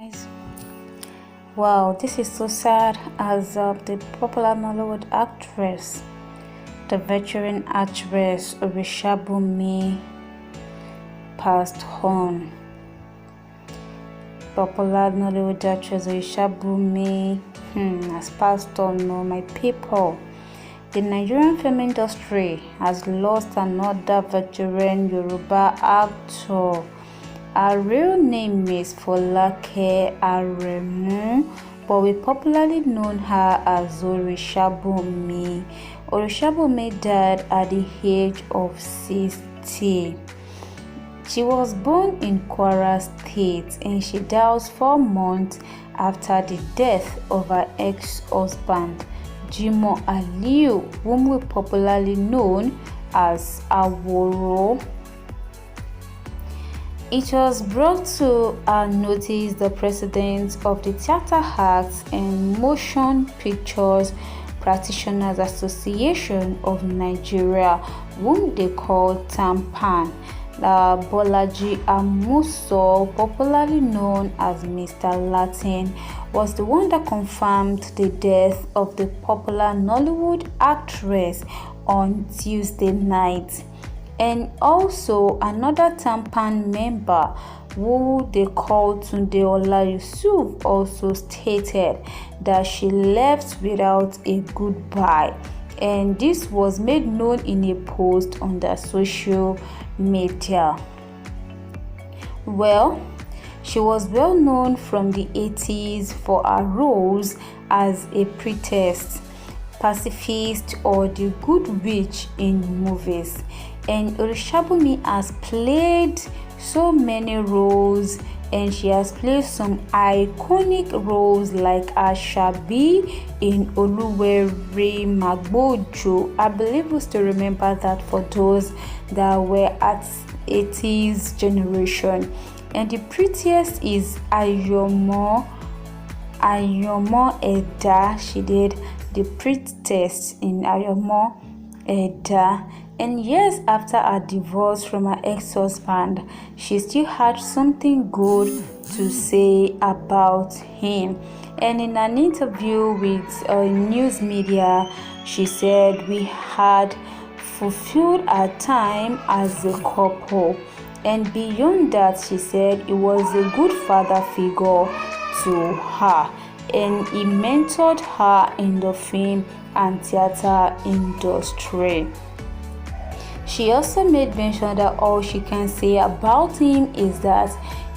Guys, wow, this is so sad as the popular Nollywood actress, the veteran actress Orisabunmi passed on. Popular Nollywood actress Orisabunmi has passed on, my people. The Nigerian film industry has lost another veteran Yoruba actor. Her real name is Folake Aremu, but we popularly known her as Orisabunmi. Orisabunmi died at the age of 60. She was born in Kwara State and she died 4 months after the death of her ex-husband, Jimoh Aliu, whom we popularly known as Aworo. It was brought to our notice the president of the Theatre Arts and Motion Pictures Practitioners Association of Nigeria, whom they call TAMPAN, Bolaji Amuso, popularly known as Mr. Latin, was the one that confirmed the death of the popular Nollywood actress on Tuesday night. And also another TAMPAN member, who they call Tunde Ola Yusuf, also stated that she left without a goodbye, and this was made known in a post on their social media. Well, she was well known from the 80s for her roles as a priestess, pacifist, or the good witch in movies. And Orisabunmi has played so many roles, and she has played some iconic roles like Ashabi in Oluwere Magbojo. I believe we still remember that for those that were at 80s generation. And the prettiest is Ayomo Eda. She did the priestess in Ayomo Eda. And years after her divorce from her ex-husband, she still had something good to say about him. And in an interview with news media, she said, "We had fulfilled our time as a couple." And beyond that, she said he was a good father figure to her, and he mentored her in the film and theater industry. She also made mention that all she can say about him is that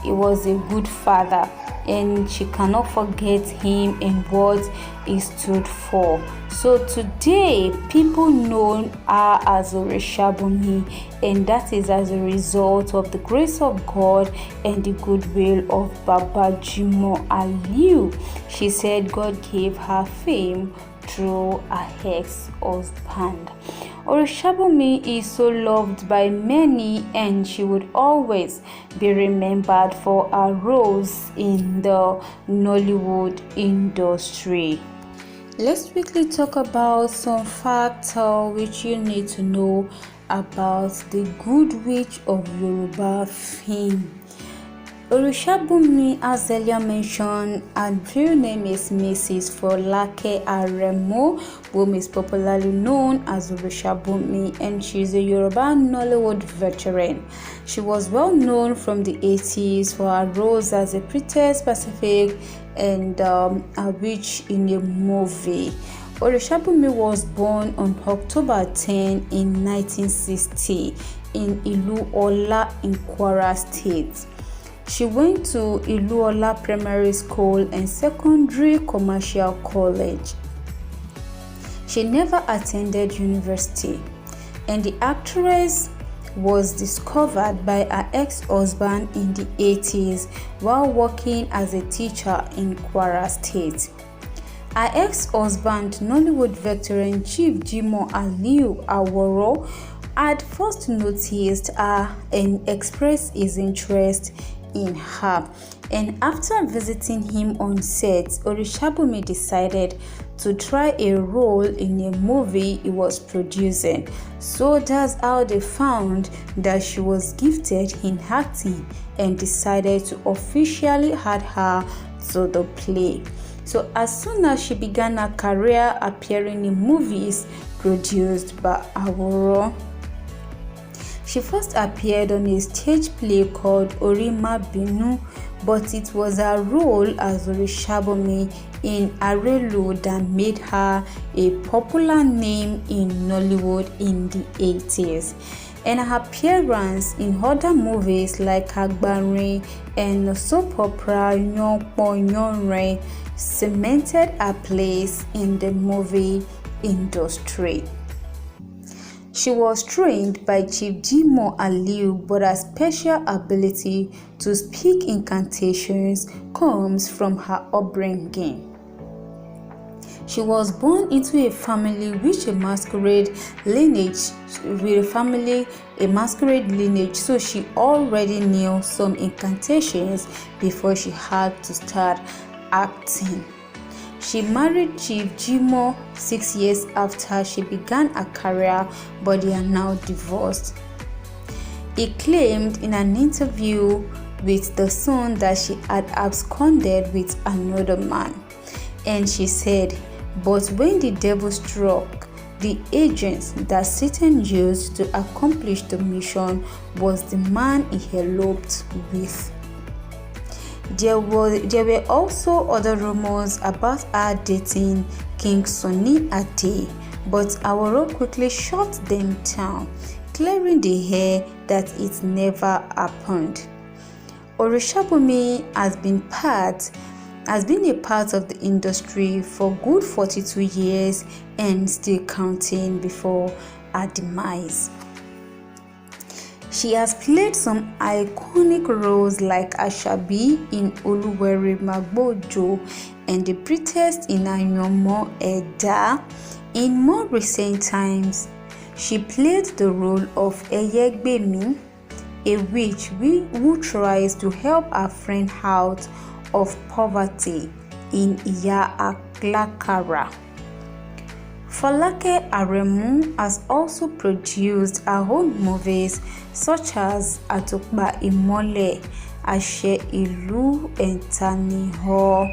he was a good father, and she cannot forget him and what he stood for. So today, people know her as Orisabunmi, and that is as a result of the grace of God and the goodwill of Baba Jimoh Aliu. She said God gave her fame through her ex-husband. Orisabunmi is so loved by many, and she would always be remembered for her roles in the Nollywood industry. Let's quickly talk about some facts which you need to know about the good witch of Yoruba fame. Orisabunmi, as earlier mentioned, her real name is Mrs. Folake Aremu, whom is popularly known as Orisabunmi, and she is a Yoruba Nollywood veteran. She was well known from the 80s for her roles as a priestess, Pacific, and a witch in a movie. Orisabunmi was born on October 10 in 1960 in Ilu-Ola in Kwara State. She went to Ilu-Ola Primary School and Secondary Commercial College. She never attended university, and the actress was discovered by her ex-husband in the 80s while working as a teacher in Kwara State. Her ex-husband, Nollywood veteran Chief Jimoh Aliu Aworo, had first noticed her and expressed his interest in her. And after visiting him on set, Orisabunmi decided to try a role in a movie he was producing. So that's how they found that she was gifted in acting and decided to officially add her to the play. So as soon as she began her career appearing in movies produced by Aworo, she first appeared on a stage play called Orisabunmi, but it was her role as Orisabunmi in Arelu that made her a popular name in Nollywood in the 80s. And her appearance in other movies like Agbarin and soap opera Yonpo Yonre cemented her place in the movie industry. She was trained by Chief Jimo Aliu, but her special ability to speak incantations comes from her upbringing. She was born into a family with a masquerade lineage, so she already knew some incantations before she had to start acting. She married Chief Jimo 6 years after she began her career, but they are now divorced. He claimed in an interview with The Sun that she had absconded with another man. And she said, but when the devil struck, the agent that Satan used to accomplish the mission was the man he eloped with. There were also other rumors about her dating King Sunny Ade, but Aworo quickly shut them down, clearing the air that it never happened. Orisabunmi has been a part of the industry for good 42 years and still counting before her demise. She has played some iconic roles like Ashabi in Oluwere Magbojo and the priestess in Ayanmo Eda. In more recent times, she played the role of Eyegbemi, a witch who tries to help her friend out of poverty in Iya Aglakara. Folake Aremu has also produced her own movies such as Atokpa Imole, Ashe Ilu, and Taniho.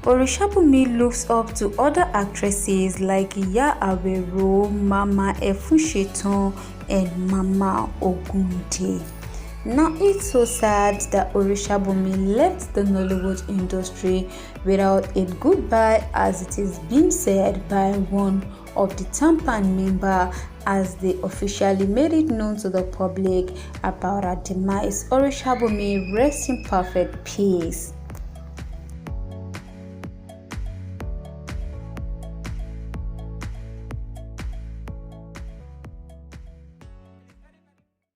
Orisabunmi looks up to other actresses like Iya Awero, Mama Efushetan, and Mama Ogunde. Now it's so sad that Orisabunmi left the Nollywood industry without a goodbye, as it is being said by one of the Tampan member as they officially made it known to the public about her demise. Orisabunmi, rest in perfect peace.